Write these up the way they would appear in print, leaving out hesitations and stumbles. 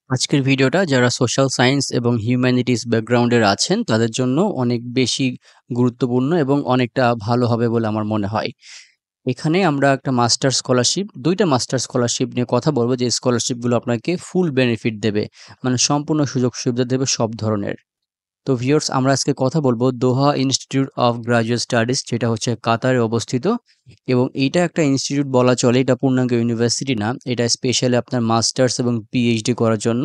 আজকের ভিডিওটা যারা সোশ্যাল সায়েন্স এবং হিউম্যানিটিস ব্যাকগ্রাউন্ডের আছেন তাদের জন্য অনেক বেশি গুরুত্বপূর্ণ এবং অনেকটা ভালো হবে বলে আমার মনে হয়। এখানে আমরা একটা মাস্টার স্কলারশিপ, ২ টা মাস্টার স্কলারশিপ নিয়ে কথা বলব যে স্কলারশিপগুলো আপনাকে ফুল বেনিফিট দেবে। মানে সম্পূর্ণ সুযোগ সুবিধা দেবে সব ধরনের। তো ভিউয়ার্স আমরা আজকে কথা বলবো দোহা ইনস্টিটিউট অফ গ্র্যাজুয়েট স্টাডিজ, যেটা হচ্ছে কাতারে অবস্থিত এবং এইটা একটা ইনস্টিটিউট বলা চলে। এটা পূর্ণাঙ্গ ইউনিভার্সিটি না, এটা স্পেশালি আপনার মাস্টার্স এবং পিএইচডি করার জন্য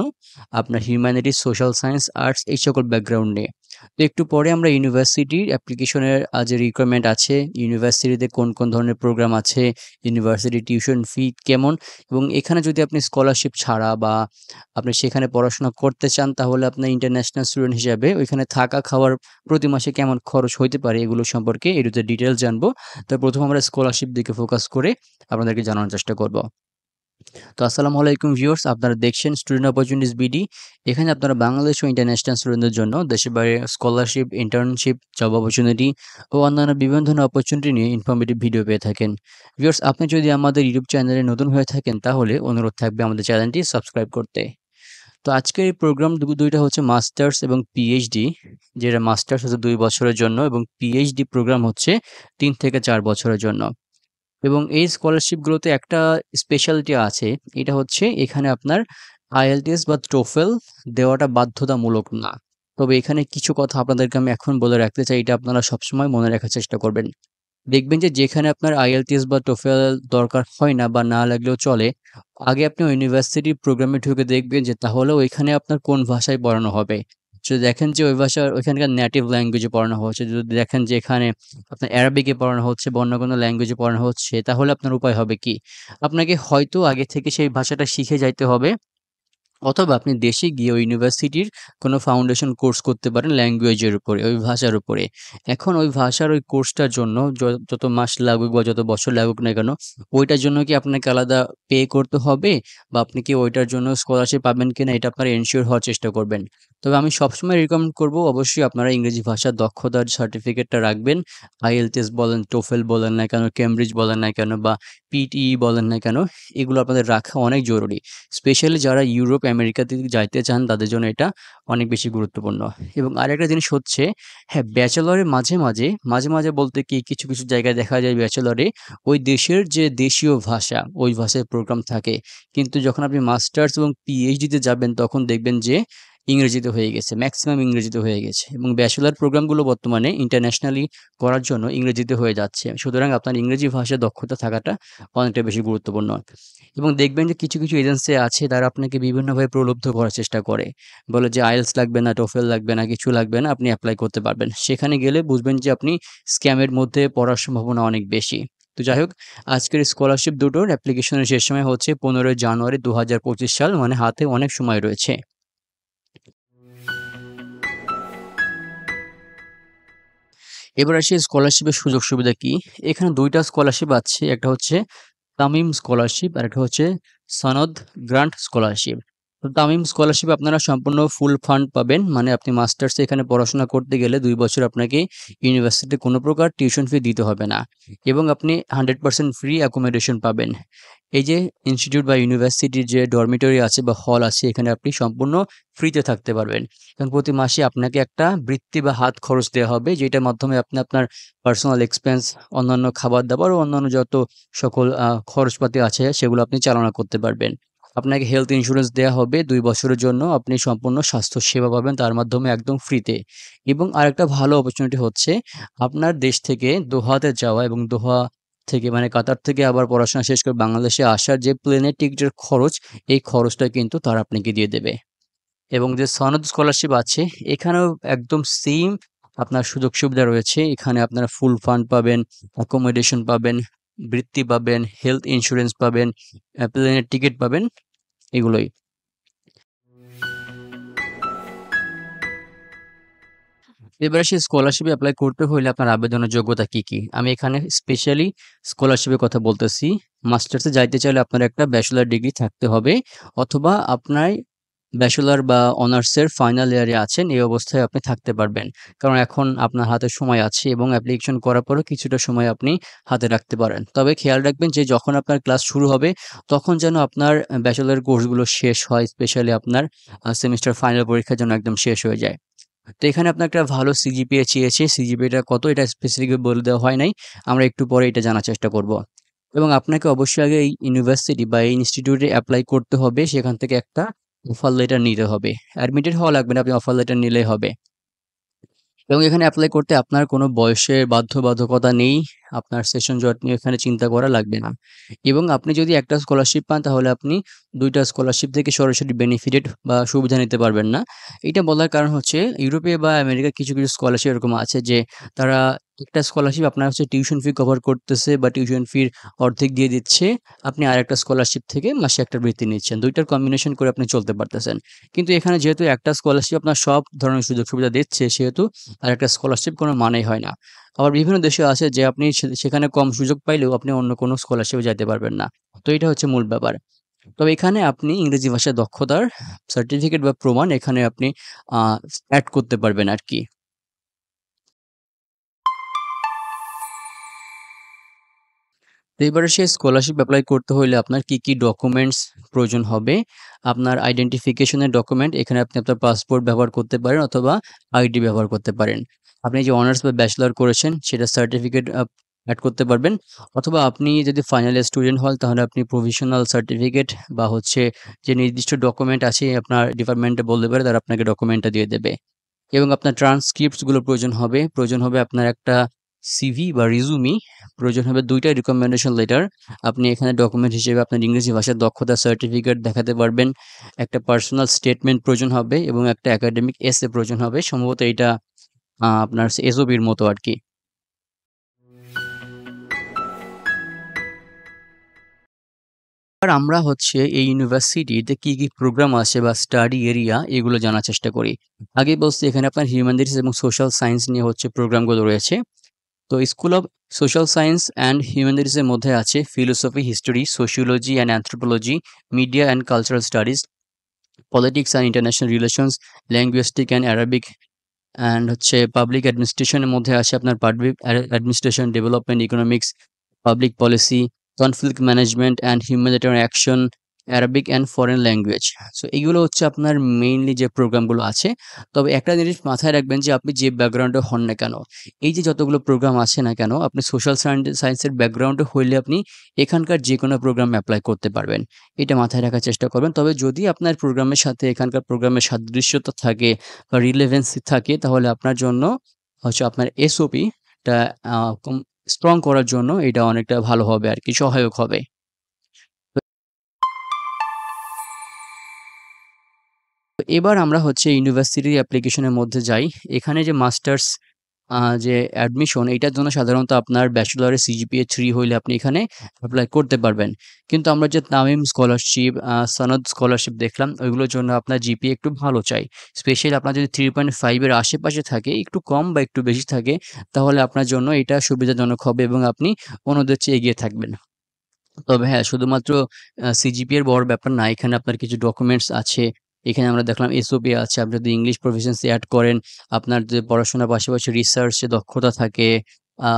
আপনার হিউম্যানিটিস, সোশ্যাল সায়েন্স, আর্টস এই সকল ব্যাকগ্রাউন্ড নিয়ে। তো একটু পরে আমরা ইউনিভার্সিটির অ্যাপ্লিকেশনের যে রিকোয়ারমেন্ট আছে, ইউনিভার্সিটিতে কোন কোন ধরনের প্রোগ্রাম আছে, ইউনিভার্সিটি টিউশন ফি কেমন, এবং এখানে যদি আপনি স্কলারশিপ ছাড়া বা আপনি সেখানে পড়াশোনা করতে চান তাহলে আপনার ইন্টারন্যাশনাল স্টুডেন্ট হিসাবে ওইখানে থাকা খাওয়ার প্রতি মাসে কেমন খরচ হইতে পারে এগুলো সম্পর্কে এটুতে ডিটেলস জানবো। তো প্রথম আমরা স্কলারশিপ দিকে ফোকাস করে আপনাদেরকে জানানোর চেষ্টা করব। তো আসসালামু আলাইকুম ভিউয়ার্স, আপনারা দেখছেন স্টুডেন্ট অপরচুনিটিস বিডি। এখানে আপনারা বাংলাদেশ ও ইন্টারন্যাশনাল স্টুডেন্টদের জন্য দেশের বাইরে স্কলারশিপ, ইন্টার্নশিপ, জব অপরচুনিটি ও অন্যান্য বিভিন্ন ধরনের অপরচুনিটি নিয়ে ইনফরমেটিভ ভিডিও পেয়ে থাকেন। ভিউয়ার্স, আপনি যদি আমাদের ইউটিউব চ্যানেলে নতুন হয়ে থাকেন তাহলে অনুরোধ থাকবে আমাদের চ্যানেলটি সাবস্ক্রাইব করতে। তো আজকের এই প্রোগ্রাম দুইটা হচ্ছে মাস্টার্স এবং পিএইচডি, যেটা মাস্টার্স হচ্ছে 2 বছরের জন্য এবং পিএইচডি প্রোগ্রাম হচ্ছে 3 থেকে 4 বছরের জন্য। এবং এই স্কলারশিপগুলোতে একটা স্পেশালিটি আছে, এটা হচ্ছে এখানে আপনার আইএলটিএস বা টোফেল দেওয়াটা বাধ্যতামূলক না। তবে এখানে কিছু কথা আপনাদেরকে আমি এখন বলে রাখতে চাই, এটা আপনারা সবসময় মনে রাখার চেষ্টা করবেন। দেখবেন যে যেখানে আপনার আইএলটিএস বা টোফেল দরকার হয় না বা না লাগলেও চলে, আগে আপনি ইউনিভার্সিটি প্রোগ্রামে ঢুকে দেখবেন যে তাহলে ওইখানে আপনার কোন ভাষায় পড়ানো হবে। যদি দেখেন যে ওই ভাষার ওইখানকার নেটিভ ল্যাঙ্গুয়েজে পড়ানো হচ্ছে, যদি দেখেন যে এখানে আপনার অ্যারাবিকে পড়ানো হচ্ছে বা অন্য কোনো ল্যাঙ্গুয়েজে পড়ানো হচ্ছে, তাহলে আপনার উপায় হবে কি? আপনাকে হয়তো আগে থেকে সেই ভাষাটা শিখে যাইতে হবে, অথবা আপনি দেশে গিয়ে ওই ইউনিভার্সিটির কোনো ফাউন্ডেশন কোর্স করতে পারেন ল্যাঙ্গুয়েজের উপরে, ওই ভাষার উপরে। এখন ওই ভাষার ওই কোর্সটার জন্য যত মাস লাগুক বা যত বছর লাগুক না কেন, ওইটার জন্য কি আপনাকে আলাদা পে করতে হবে বা আপনি কি ওইটার জন্য স্কলারশিপ পাবেন কিনা এটা আপনারা এনশিওর হওয়ার চেষ্টা করবেন। তবে আমি সবসময় রিকমেন্ড করব অবশ্যই আপনারা ইংরেজি ভাষার দক্ষতার সার্টিফিকেটটা রাখবেন। আইএলটিএস বলেন, টোফেল বলেন না কেন, কেমব্রিজ বলেন না কেন বা পিটিই বলেন না কেন, এগুলো আপনাদের রাখা অনেক জরুরি। স্পেশালি যারা ইউরোপ, আমেরিকাতে যাইতে চান তাদের জন্য এটা অনেক বেশি গুরুত্বপূর্ণ। এবং আরেকটা জিনিস হচ্ছে, হ্যাঁ, ব্যাচেলরে মাঝে মাঝে বলতে কি কিছু জায়গায় দেখা যায় ব্যাচেলরে ওই দেশের যে দেশীয় ভাষা, ওই ভাষায় প্রোগ্রাম থাকে। কিন্তু যখন আপনি মাস্টার্স এবং পিএইচডিতে যাবেন তখন দেখবেন যে ইংরেজিতে হয়ে গেছে, ম্যাক্সিমাম ইংরেজিতে হয়ে গেছে এবং ব্যাচেলর প্রোগ্রামগুলো বর্তমানে ইন্টারন্যাশনালি করার জন্য ইংরেজিতে হয়ে যাচ্ছে। সুতরাং আপনার ইংরেজি ভাষায় দক্ষতা থাকাটা অনেকটা বেশি গুরুত্বপূর্ণ। এবং দেখবেন যে কিছু এজেন্সি আছে তারা আপনাকে বিভিন্নভাবে প্রলুব্ধ করার চেষ্টা করে। বলে যে আইএলটিএস লাগবে না, টোফেল লাগবে না, কিছু লাগবে না, আপনি এপ্লাই করতে পারবেন। সেখানে গেলে বুঝবেন যে আপনি স্ক্যামের মধ্যে পড়ার সম্ভাবনা অনেক বেশি। তো যাই হোক, আজকের স্কলারশিপ দুটোর অ্যাপ্লিকেশনের শেষ সময় হচ্ছে 15 জানুয়ারি 2025 সাল, মানে হাতে অনেক সময় রয়েছে। এবার আসি স্কলারশিপের সুযোগ সুবিধা কি? এখানে ২ টা স্কলারশিপ আছে। একটা হচ্ছে তামিম স্কলারশিপ আর একটা হচ্ছে সনদ গ্রান্ট স্কলারশিপ। তো তামিম স্কলারশিপ আপনারা সম্পূর্ণ ফুল ফান্ড পাবেন। মানে আপনি মাস্টার্সে এখানে পড়াশোনা করতে গেলে ২ বছর আপনাকে ইউনিভার্সিটিতে কোনো প্রকার টিউশন ফি দিতে হবে না এবং আপনি 100% ফ্রি অ্যাকোমোডেশন পাবেন। এই যে ইনস্টিটিউট বা ইউনিভার্সিটির যে ডরমিটরি আছে বা হল আছে, এখানে আপনি সম্পূর্ণ ফ্রিতে থাকতে পারবেন। এবং প্রতি মাসে আপনাকে একটা বৃত্তি বা হাত খরচ দেওয়া হবে, যেটার মাধ্যমে আপনি আপনার পার্সোনাল এক্সপেন্স, অন্যান্য খাবার-দাবার ও অন্যান্য যত সকল খরচপাতি আছে সেগুলো আপনি চালনা করতে পারবেন। আপনাকে হেলথ ইন্সুরেন্স দেয়া হবে ২ বছরের জন্য। আপনি সম্পূর্ণ স্বাস্থ্য সেবা পাবেন তার মাধ্যমে একদম ফ্রিতে। এবং আরেকটা ভালো অপরচুনিটি হচ্ছে আপনার দেশ থেকে দোহাতে যাওয়া এবং দোহা থেকে মানে কাতার থেকে আবার পড়াশোনা শেষ করে বাংলাদেশে আসার যে প্লেনের টিকিটের খরচ, এই খরচটা কিন্তু তারা আপনাকে দিয়ে দেবে। এবং যে সনদ স্কলারশিপ আছে এখানেও একদম সেম আপনার সুযোগ সুবিধা রয়েছে। এখানে আপনারা ফুল ফান্ড পাবেন, অ্যাকোমোডেশন পাবেন, বৃত্তি পাবেন, হেলথ ইন্সুরেন্স পাবেন, প্লেনের টিকিট পাবেন, এগুলোই। এবারে সেই স্কলারশিপে এপ্লাই করতে হইলে আপনার আবেদনের যোগ্যতা কি, কি? আমি এখানে স্পেশালি স্কলারশিপের কথা বলতেছি। মাস্টার্সে যাইতে চাইলে আপনার একটা ব্যাচেলর ডিগ্রি থাকতে হবে অথবা আপনার ব্যাচেলর বা অনার্সের ফাইনাল ইয়ারে আছেন, এই অবস্থায় আপনি থাকতে পারবেন। কারণ এখন আপনার হাতে সময় আছে এবং অ্যাপ্লিকেশন করার পরেও কিছুটা সময় আপনি হাতে রাখতে পারেন। তবে খেয়াল রাখবেন যে যখন আপনার ক্লাস শুরু হবে তখন যেন আপনার ব্যাচেলর কোর্সগুলো শেষ হয়। স্পেশালি আপনার সেমিস্টার ফাইনাল পরীক্ষা যেন একদম শেষ হয়ে যায়। তো এখানে আপনার একটা ভালো সিজিপিএ চেয়েছে। সিজিপিএটা কত এটা স্পেসিফিক বলে দেওয়া হয় নাই। আমরা একটু পরে এটা জানার চেষ্টা করব। এবং আপনাকে অবশ্যই আগে এই ইউনিভার্সিটি বা এই ইনস্টিটিউটে এপ্লাই করতে হবে। সেখান থেকে একটা অফার লেটার নিতে হবে। অ্যাডমিটেড হওয়া লাগবে না, আপনি অফার লেটার নিলেই হবে। এবং এখানে এপ্লাই করতে আপনার কোনো বয়সের বাধ্যবাধকতা নেই। আপনার সেশন জট নিয়ে এখানে চিন্তা করা লাগবে না। এবং আপনি যদি একটা স্কলারশিপ পান তাহলে আপনি ২ টা স্কলারশিপ থেকে সরাসরি বেনিফিটেড বা সুবিধা নিতে পারবেন না। এটা বলার কারণ হচ্ছে ইউরোপে বা আমেরিকার কিছু, কিছু স্কলারশিপ এরকম আছে যে তারা একটা স্কলারশিপ আপনার হচ্ছে টিউশন ফি কভার করতেছে বা টিউশন ফির অর্ধেক দিয়ে দিচ্ছে। আপনি আরেকটা স্কলারশিপ থেকে মাসে একটা বৃত্তি নিচ্ছেন। ২ টার কম্বিনেশন করে আপনি চলতে পারতেছেন। কিন্তু এখানে যেহেতু একটা স্কলারশিপ আপনার সব ধরনের সুযোগ সুবিধা দিচ্ছে সেহেতু আরেকটা স্কলারশিপ কোনো মানেই হয় না। আবার বিভিন্ন দেশে আছে যে আপনি সেখানে কম সুযোগ পাইলেও আপনি অন্য কোনো স্কলারশিপে যাইতে পারবেন না। তো এটা হচ্ছে মূল ব্যাপার। তবে এখানে আপনি ইংরেজি ভাষায় দক্ষতার সার্টিফিকেট বা প্রমাণ এখানে আপনি আ এড করতে পারবেন আরকি। তো এবারে সেই স্কলারশিপ এপ্লাই করতে হইলে আপনার কি, কি ডকুমেন্টস প্রয়োজন হবে? আপনার আইডেন্টিফিকেশন এর ডকুমেন্ট এখানে আপনি আপনার পাসপোর্ট ব্যবহার করতে পারেন অথবা আইডি ব্যবহার করতে পারেন। আপনি যে অনার্স বা ব্যাচেলর করেছেন সেটার সার্টিফিকেট এড করতে পারবেন অথবা আপনি যদি ফাইনাল ইয়ার স্টুডেন্ট হন তাহলে আপনি প্রভিশনাল সার্টিফিকেট বা হচ্ছে যে নির্দিষ্ট ডকুমেন্ট আছে আপনার ডিপার্টমেন্টে বলতে পারে তারা আপনাকে ডকুমেন্টটা দিয়ে দেবে। এবং আপনার ট্রান্সক্রিপ্টস গুলো প্রয়োজন হবে। প্রয়োজন হবে আপনার একটা সিভি বা রিজুমি, প্রয়োজন হবে ২ টা রিকমেন্ডেশন লেটার। আপনি এখানে ডকুমেন্ট হিসেবে আপনার ইংরেজি ভাষার দক্ষতার সার্টিফিকেট দেখাতে পারবেন। একটা পার্সোনাল স্টেটমেন্ট প্রয়োজন হবে এবং একটা একাডেমিক এসে প্রয়োজন হবে। সম্ভবত এইটা আপনার এসওপির মতো আরকি। আর আমরা হচ্ছে এই ইউনিভার্সিটিতে কি, কি প্রোগ্রাম আছে বা স্টাডি এরিয়া এগুলো জানার চেষ্টা করি। আগেই বলছি এখানে আপনার হিউম্যানিটিস এবং সোশ্যাল সায়েন্স নিয়ে হচ্ছে প্রোগ্রামগুলো রয়েছে। তো school of social science and humanities এর মধ্যে আছে philosophy, history, sociology and anthropology, media and cultural studies, politics and international relations, linguistic and Arabic and হচ্ছে পাবলিক অ্যাডমিনিস্ট্রেশনের মধ্যে আছে আপনার public administration, development economics, public policy, conflict management and humanitarian action, Arabic and foreign language. So এগুলো হচ্ছে আপনার mainly যে প্রোগ্রামগুলো আছে। তবে একটা জিনিস মাথায় রাখবেন যে আপনি যে ব্যাকগ্রাউন্ডে হন না কেন, এই যে যতগুলো প্রোগ্রাম আছে না কেন, আপনি সোশ্যাল সায়েন্সের ব্যাকগ্রাউন্ডে হইলে আপনি এখানকার যেকোনো প্রোগ্রামে এপ্লাই করতে পারবেন। এটা মাথায় রাখার চেষ্টা করবেন। তবে যদি আপনার প্রোগ্রামের সাথে এখানকার প্রোগ্রামের সাদৃশ্যতা থাকে বা রিলেভেন্সি থাকে তাহলে আপনার জন্য হচ্ছে আপনার এসওপি টা আ কম স্ট্রং করার জন্য এটা অনেকটা ভালো হবে আরকি, সহায়ক হবে। তো এবার আমরা হচ্ছে ইউনিভার্সিটি অ্যাপ্লিকেশনের মধ্যে যাই। এখানে যে মাস্টার্স যে অ্যাডমিশন এইটার জন্য সাধারণত আপনার ব্যাচেলরের সিজিপিএ 3 হইলে আপনি এখানে এপ্লাই করতে পারবেন। কিন্তু আমরা যে তামিম স্কলারশিপ, সনদ স্কলারশিপ দেখলাম ওইগুলোর জন্য আপনার জিপিএ একটু ভালো চাই। স্পেশালি আপনার যদি 3.5 এর আশেপাশে থাকে, একটু কম বা একটু বেশি থাকে তাহলে আপনার জন্য এটা সুবিধাজনক হবে এবং আপনি অন্যদের চেয়ে এগিয়ে থাকবেন। তবে হ্যাঁ, শুধুমাত্র সিজিপিএ এর বড় ব্যাপার না। এখানে আপনার কিছু ডকুমেন্টস আছে। এখানে আমরা দেখলাম এসওপি আছে। আপনি যদি ইংলিশ প্রফিশিয়েন্সি এড করেন, আপনার যে পড়াশোনার পাশাপাশি রিসার্চ এ দক্ষতা থাকে,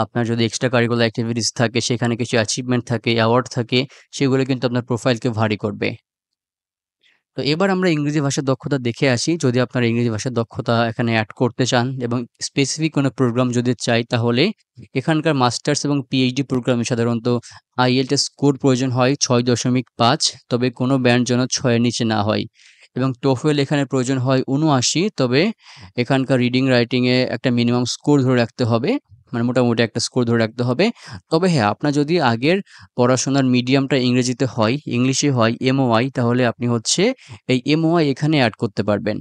আপনার যদি এক্সট্রা কারিকুলার এক্টিভিটিস থাকে, সেখানে কিছু অ্যাচিভমেন্ট থাকে, অ্যাওয়ার্ড থাকে, সেগুলো কিন্তু আপনার প্রোফাইলকে ভারী করবে। তো এবার আমরা ইংরেজি ভাষার দক্ষতা দেখে আসি। যদি আপনারা ইংরেজি ভাষার দক্ষতা এখানে এড করতে চান এবং স্পেসিফিক কোনো প্রোগ্রাম যদি চাই তাহলে এখানকার মাস্টার্স এবং পিএইচডি প্রোগ্রামে সাধারণত IELTS স্কোর প্রয়োজন হয় ৬.৫, তবে কোনো ব্যান্ড যেন ৬ এর নিচে না হয়। এবং TOEFL এখানে প্রয়োজন হয় ৭৯, তবে এখানকার রিডিং রাইটিং এ একটা মিনিমাম স্কোর ধরে রাখতে হবে। মানে মোটামুটি একটা স্কোর ধরে রাখতে হবে। তবে হ্যাঁ, আপনার যদি আগের পড়াশোনার মিডিয়ামটা ইংরেজিতে হয়, ইংলিশে হয়, MOI তাহলে আপনি হচ্ছে এই MOI এখানে এড করতে পারবেন।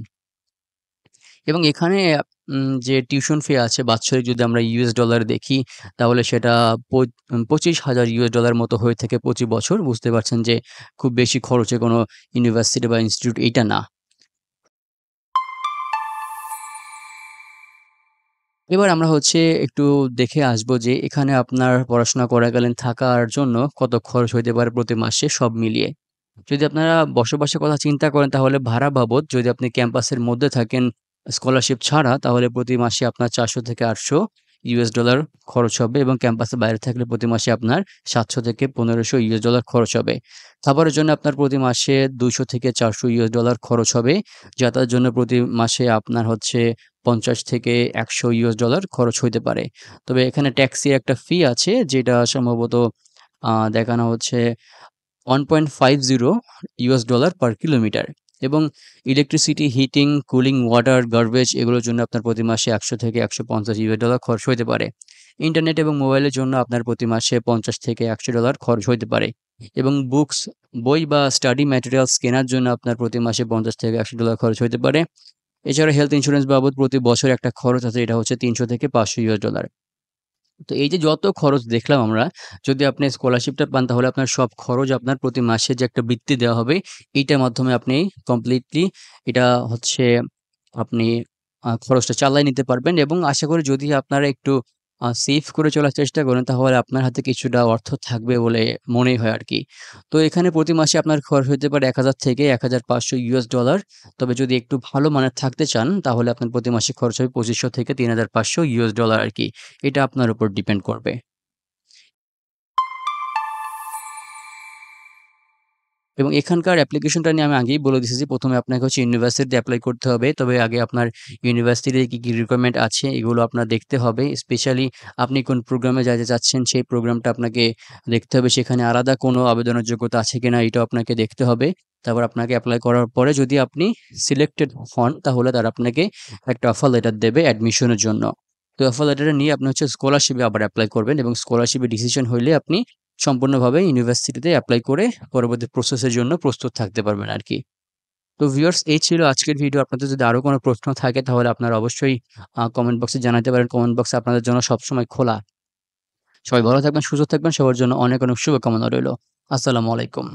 এবং এখানে যে টিউশন ফি আছে বাৎসরিক যদি আমরা ইউএস ডলারে দেখি তাহলে সেটা $25,000 মতো হয়ে থাকে প্রতি বছর। বুঝতে পারছেন যে খুব বেশি খরচে কোনো ইউনিভার্সিটি বা ইনস্টিটিউট এইটা না। এবার আমরা হচ্ছে একটু দেখে আসবো যে এখানে আপনার পড়াশোনা করাকালীন থাকার জন্য কত খরচ হইতে পারে প্রতি মাসে সব মিলিয়ে। যদি আপনারা বসবাসের কথা চিন্তা করেন তাহলে ভাড়া বাবদ যদি আপনি ক্যাম্পাসের মধ্যে থাকেন স্কলারশিপ ছাড়া তাহলে প্রতি মাসে আপনার ৪০০ থেকে ৮০০ ইউএস ডলার খরচ হবে এবং ক্যাম্পাসের বাইরে থাকলে প্রতি মাসে আপনার ৭০০ থেকে ১৫০০ ইউএস ডলার খরচ হবে। খাবারের জন্য আপনার প্রতি মাসে ২০০ থেকে ৪০০ ইউএস ডলার খরচ হবে। যাতায়াতের জন্য প্রতি মাসে আপনার হচ্ছে ৫০ থেকে ১০০ ইউএস ডলার খরচ হইতে পারে। তবে এখানে ট্যাক্সির একটা ফি আছে যেটা সম্ভবত দেখানো হচ্ছে 1.50 ইউএস ডলার পার কিলোমিটার এবং electricity, heating, cooling, water, garbage এগুলোর জন্য আপনার প্রতি মাসে ১০০ থেকে ১৫০ ইউএস ডলার খরচ হইতে পারে। ইন্টারনেট এবং মোবাইলের জন্য আপনার প্রতি মাসে ৫০ থেকে ১০০ ডলার খরচ হইতে পারে এবং বই বা স্টাডি ম্যাটেরিয়ালস কেনার জন্য আপনার প্রতি মাসে ৫০ থেকে ১০০ ডলার খরচ হইতে পারে। এছাড়া হেলথ ইন্স্যুরেন্স বাবদ প্রতি বছর একটা খরচ আছে, এটা হচ্ছে ৩০০ থেকে ৫০০ ইউএস ডলার। তো এই যে যত খরচ দেখলাম আমরা, যদি আপনি স্কলারশিপটা পান তাহলে আপনার সব খরচ আপনার প্রতি মাসে যে একটা বৃত্তি দেওয়া হবে, এইটার মাধ্যমে আপনি কমপ্লিটলি এটা হচ্ছে আপনি খরচটা চালায় নিতে পারবেন এবং আশা করি যদি আপনারা একটু সেভ করে চলার চেষ্টা করেন তাহলে আপনার হাতে কিছুটা অর্থ থাকবে বলে মনেই হয় আরকি। তো এখানে প্রতি মাসে আপনার খরচ হতে পারে ১,০০০ থেকে ১,৫০০ ইউএস ডলার। তবে যদি একটু ভালো মানের থাকতে চান তাহলে আপনার প্রতি মাসে খরচ হবে ২৫০০ থেকে ৩,৫০০ ইউএস ডলার আরকি। এটা আপনার উপর ডিপেন্ড করবে। এবং এখানকার অ্যাপ্লিকেশনটা নিয়ে আমি আগেই বলে দিছি যে ১ম এ আপনাকে হচ্ছে ইউনিভার্সিটিতে এপ্লাই করতে হবে। তবে আগে আপনার ইউনিভার্সিটির কি রিকোয়ারমেন্ট আছে এগুলো আপনার দেখতে হবে। স্পেশালি আপনি কোন প্রোগ্রামে যাইতে চাচ্ছেন সেই প্রোগ্রামটা আপনাকে দেখতে হবে। সেখানে আলাদা কোনো আবেদনের যোগ্যতা আছে কিনা এটাও আপনাকে দেখতে হবে। তারপর আপনাকে এপ্লাই করার পরে যদি আপনি সিলেক্টেড হন তাহলে তারা আপনাকে একটা অফার লেটার দেবে অ্যাডমিশনের জন্য। তো অফার লেটারটা নিয়ে আপনি হচ্ছে স্কলারশিপে আবার এপ্লাই করবেন এবং স্কলারশিপের ডিসিশন হইলে আপনি সম্পূর্ণভাবে ইউনিভার্সিটিতে এপ্লাই করে পরবর্তী প্রসেসের জন্য প্রস্তুত থাকতে পারবেন আরকি। তো ভিউয়ার্স এই ছিল আজকের ভিডিও। আপনাদের যদি আরো কোনো প্রশ্ন থাকে তাহলে আপনারা অবশ্যই কমেন্ট বক্সে জানাতে পারেন। কমেন্ট বক্স আপনাদের জন্য সবসময় খোলা। সবাই ভালো থাকবেন, সুস্থ থাকবেন। সবার জন্য অনেক, অনেক শুভকামনা রইলো। আসসালামু আলাইকুম।